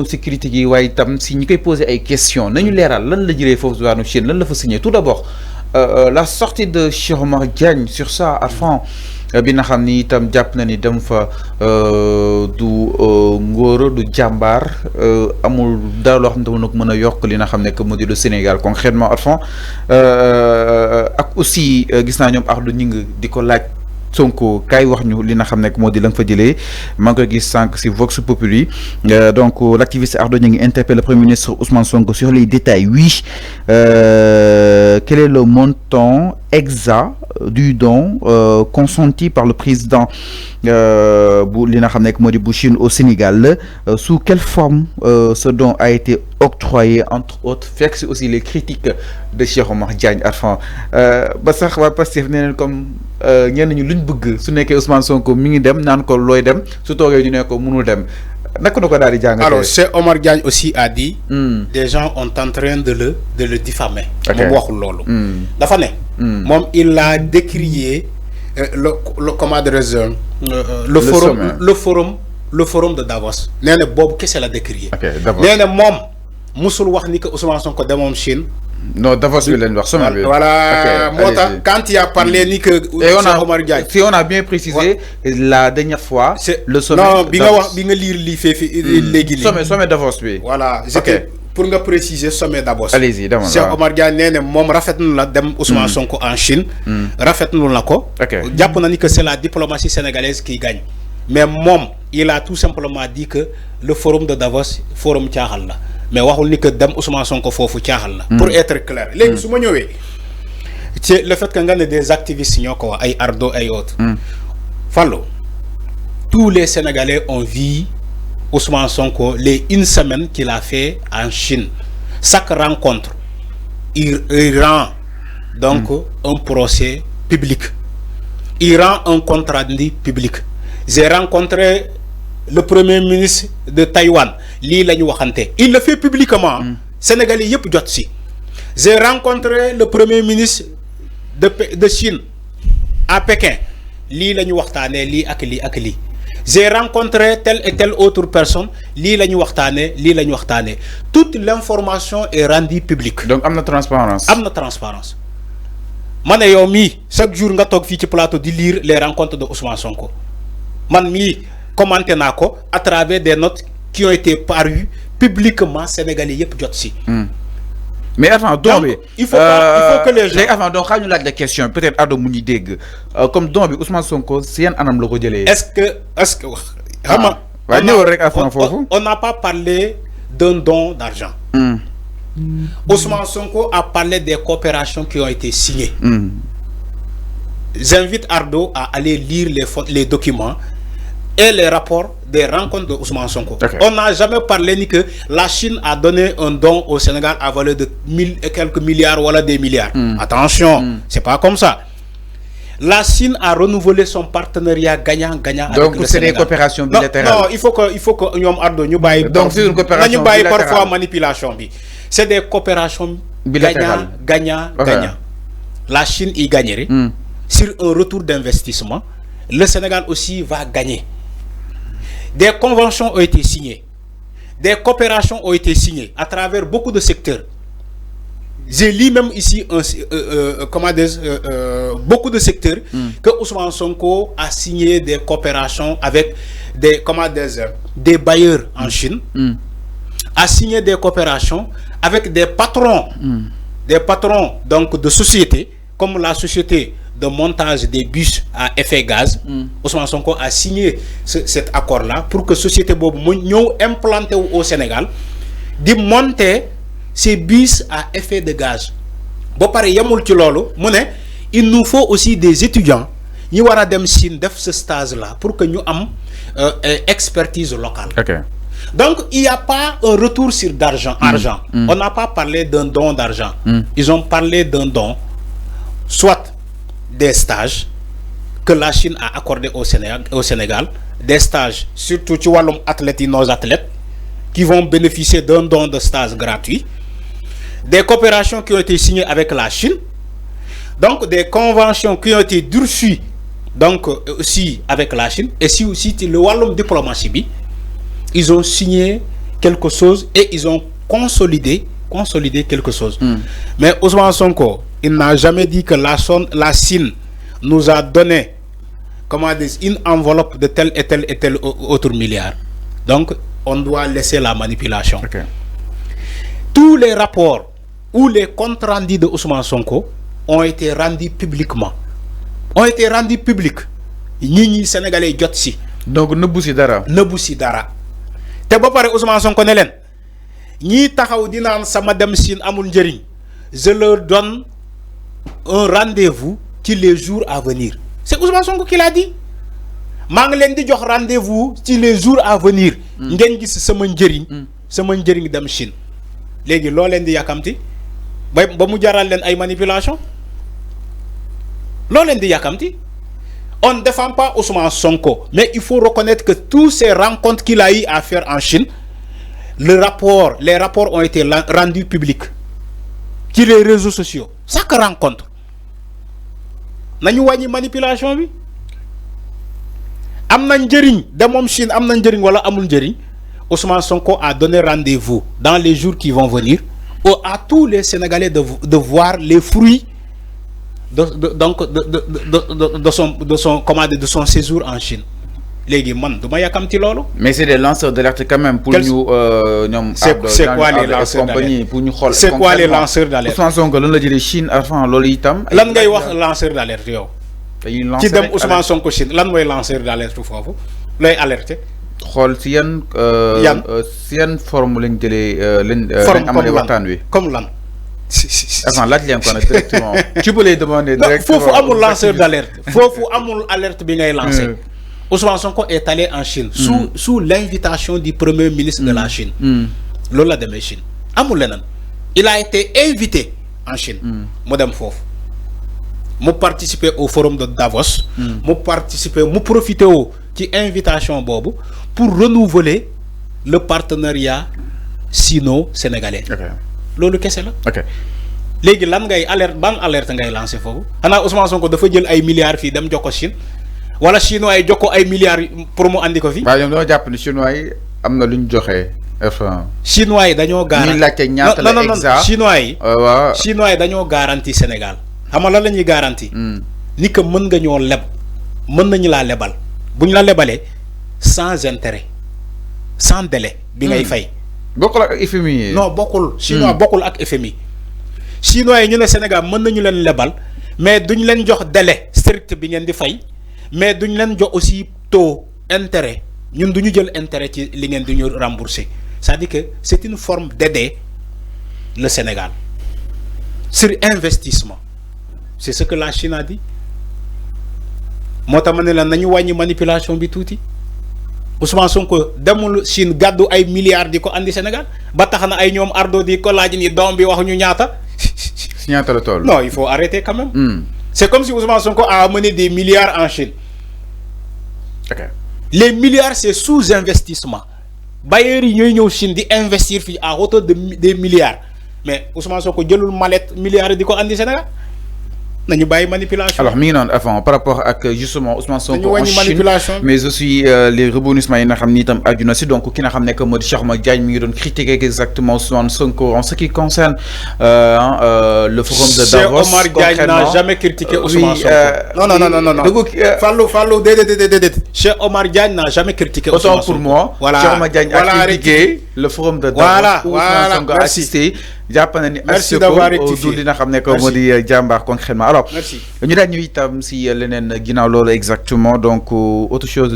sécurité yi waaye itam si ñi koy poser ay questions nañu leeral lan la jëlee foofu diwaanu Chine lan la fa signé tout d'abord la sortie de Cheikh Oumar Diagne sur ça Arfan bi nga xam ni itam jàpp na ni dem fa du ngóora du jàmbaar amul dara loo xam ne nag mën a yokk li nga xam ne que moo di le Sénégal concrètement Arfan ak aussi gis naa ñoom Ardo ñi ngi di ko laaj Sonko kay wax ñu li nga xam ne moo di la nga fa jëlee maa ngi koy gis sànq si Vox Populi donc l'activiste Ardo Gningue interpelle le Premier ministre Ousmane Sonko sur les détails. Oui, quel est le montant exact du don consenti par le président bu li nga xam ne moo di bu Chine au Sénégal, sous quelle forme ce don a été octroyé, entre autres fekk si aussi les critiques de Cheikh Oumar Diagne Arfan ba sax waa Pastef nee nañ comme ñenn ñu luñ bëgg su nekkee Ousmane Sonko mi ngi dem naan ko looy dem su toogee ñu ne ko mënul dem naka na ko daal di jàngatee. Alors Cheikh Oumar Diagne aussi a dit des gens ont en train de le diffamer. moom waxul loolu dafa ne moom il a décrié le comment dirais-je le forum de Davos nee na boobu kese la décrié nee na moom musul wax ni que Ousmane Sonko demoon Chine. Non, Davos bi leen wax sommet bi. Voilà moo tax quand il a parlé ni que Cheikh Oumar Diagne si on a bien précisé la dernière fois le sommet. Non bi nga wax bi nga lire lii fii léegi nii sommet Davos bi. Voilà pour nga préciser sommet Davos. Allez-y dama Cheikh Oumar Diagne nee na moom rafetlu la dem Ousmane Sonko en Chine. rafetlu na ko. jàpp na ni que c'est la diplomatie sénégalaise qui gagne. Mais moom il a tout simplement dit que le forum de Davos forum caaxal la mais waxul ni que dem Ousmane Sonko foofu caaxal la. pour être clair léegi su ma ñëwee ci le fait que nga ne des activistes ñoo ko wax ay Ardo ay autres. Fallou tous les Sénégalais ont vu Ousmane Sonko les une semaine qu'il a fait en Chine. Chaque rencontre il rend donc un procès public, il rend un compte rendu public. J'ai rencontré le premier ministre de Taïwan, lii la ñu waxante, il le fait publiquement. Sénégalais yëpp jot si. J'ai rencontré le premier ministre de Chine à Pékin, lii la ñu waxtaanee lii ak lii ak lii. J'ai rencontré telle et telle autre personne, lii la ñu waxtaanee lii la ñu waxtaanee. Toute l'information est rendue publique. Donc am na transparence. Am na transparence. Ma ne yow mii chaque jour nga toog fii ci plateau di lire les rencontres de Ousmane Sonko. Man mii commenté naa ko à travers des notes qui ont été parues publiquement Sénégalais yëpp jot si. Mais avant don bi il faut que les gens avant donc xaar ñu laaj la question peut-être Ado mu ñuy dégg comme don bi Ousmane Sonko si yan anam la ko jëlee. est-ce que xam nga waaw ñëwal rek avant foofu. On n'a pas parlé d'un don d'argent. Ousmane Sonko a parlé des coopérations qui ont été signées. J'invite Ardo à aller lire les documents et les rapports des rencontres de Ousmane Sonko. On n'a jamais parlé ni que la Chine a donné un don au Sénégal à valeur de 1000 et quelques milliards ou des milliards. Attention, c'est pas comme ça. La Chine a renouvelé son partenariat gagnant-gagnant avec le Sénégal. Donc c'est des coopérations bilatérales. Non, il faut que ñoom Ardo ñu bàyyi. Donc c'est une coopération bilatérale. Parfois manipulation bi. C'est des coopérations bilatérales. Gagnant. La Chine y gagnerait. Sur un retour d'investissement, le Sénégal aussi va gagner. Des conventions ont été signées, des coopérations ont été signées à travers beaucoup de secteurs. J'ai lu même ici beaucoup de secteurs que Ousmane Sonko a signé des coopérations avec des bailleurs en Chine, a signé des coopérations avec des patrons donc de sociétés comme la société de montage des bus à effet gaz. Ousmane Sonko a signé cet accord-là pour que société boobu mu ñëw implanté au Sénégal di monter ces bus à effet de gaz. Ba pare yemul ci loolu mu ne il nous faut aussi des étudiants ñi war a dem Chine def ce stage-là pour que ñu am expertise locale. Donc il n'y a pas un retour sur argent. On n'a pas parlé d'un don d'argent. Ils ont parlé d'un don, soit des stages que la Chine a accordés au Sénégal, des stages surtout ci wàllum athlètes yi nos athlètes qui vont bénéficier d'un don de stage gratuit, des coopérations qui ont été signées avec la Chine, donc des conventions qui ont été durcies donc aussi avec la Chine, et si aussi le wàllum diplomatie bi ils ont signé quelque chose et ils ont consolidé quelque chose. Mais Ousmane Sonko, il n'a jamais dit que la Chine nous a donné, comment dire, une enveloppe de tel et tel autre milliard. Donc, on doit laisser la manipulation. Tous les rapports ou les comptes rendus de Ousmane Sonko ont été rendus publiquement. Ont été rendus publics. Ni Sénégalais jotsi. Donc, ne boussi dara. Ne boussi dara. Te ba pare Ousmane Sonko ne len ñi taxaw di naan sama dem Chine amul njëriñ, je leur donne un rendez-vous ci les jours à venir. C'est Ousmane Sonko qui l'a dit. maa ngi leen di jox rendez-vous ci les jours à venir. ngeen gis sama njëriñ dem Chine. léegi loo leen di yàkkamti ba mu jaral leen ay manipulation loo leen di yàkkamti. On ne défend pas Ousmane Sonko, mais il faut reconnaître que toutes ces rencontres qu'il a eu à faire en Chine, les rapports ont été rendus publics sur les réseaux sociaux. Chaque rencontre. Nañu wàññi manipulation bi. Am na njëriñ de moom Chine am na njëriñ wala amul njëriñ. Ousmane Sonko a donné rendez-vous dans les jours qui vont venir à tous les Sénégalais de voir les fruits de son séjour en Chine. Mais c'est des lanceurs d'alerte quand même pour nous. C'est quoi les lanceurs d'alerte? C'est quoi les lanceurs d'alerte? Ousmane Sonko lan la jëlee Chine avant loolu itam. Lan ngay wax lanceur d'alerte yow? Ci dem Ousmane Sonko Chine lan mooy lanceur d'alerte foofu lay alerter. xool si yan forme lañ jëlee lañ amalee waxtaan wi. Comme lan? Avant laaj leen ko nag directement. Tu peux les demander directement. Fofu amul lanceur d'alerte. Fofu amul alerte bi ngay lancer. Ousmane Sonko est allé en Chine sous l'invitation du premier ministre de la Chine. Loolu la demee Chine. Amul leneen. Il a été invité en Chine. Mu dem fofu. Mu participer au forum de Davos. Mu profiter ci invitation bobu pour renouveler le partenariat sino-sénégalais. Loolu kese la. Léegi lan ngay ban alerte ngay lancer foofu xanaa Ousmane Sonko dafa jël ay milliards fii dem jox ko Chine wala chinois yi jox ko ay milliards pour mu andi ko fi. waaw ñoom dañoo jàpp ni chinois yi am na lu ñu joxe. chinois yi dañoo garanti ñuy laajte ñaata la exact chinois yi dañoo garanti Sénégal xam nga lan la ñuy garanti. ni que mën nga ñoo leb mën nañu laa lebal bu ñu la lebalee sans intérêt sans délai bi ngay fay. bokkul ak FMI. Non bokkul. chinois bokkul ak FMI. chinois yi ñu ne Sénégal mën nañu leen lebal mais duñ leen jox délai strict bi ngeen di fay mais duñ leen jox aussi taux intérêt ñun duñu jël intérêt ci li ngeen di ñu rembourser c'est-à-dire que c'est une forme d'aider le Sénégal sur investissement c'est ce que la Chine a dit moo tax ma ne la nañu wàññi manipulation bi tuuti. Ousmane Sonko demul Chine gàddu ay milliards di ko andi Sénégal ba tax na ay ñoom ardo di ko laaj ni doom bi wax ñu ñaata. ñaata la toll. Non, il faut arrêter quand même. C'est comme si Ousmane Sonko a amené des milliards en Chine. Les milliards c'est sous-investissement. Bailleurs yi ñooy ñëw Chine di investir fii à hauteur de des milliards mais Ousmane Sonko jëlul mallette milliards di ko andi Sénégal. nañu bàyyi manipulation. Alors mi ngi noonu avant par rapport ak justement Ousmane Sonko en Chine mais aussi les rebondissements yi nga xam ni itam aju na si donc ki nga xam ne que moo di Cheikh Oumar Diagne mi ngi doon critiquer exactement Ousmane Sonko en ce qui concerne le forum de Davos. Cheikh Oumar Diagne n'a jamais critiqué Ousmane Sonko. Non. Fallou déedéet. Cheikh Oumar Diagne n'a jamais critiqué Ousmane Sonko. Autant pour moi. Voilà. Cheikh Oumar Diagne a critiqué le forum de Davos. Où Ousmane Sonko a assisté. Merci d'avoir rectifié. Li nga xam ne que moo di jàmbaar concrètement alors. Ñu daal ñu itam si leneen ginnaaw loolu exactement donc autre chose.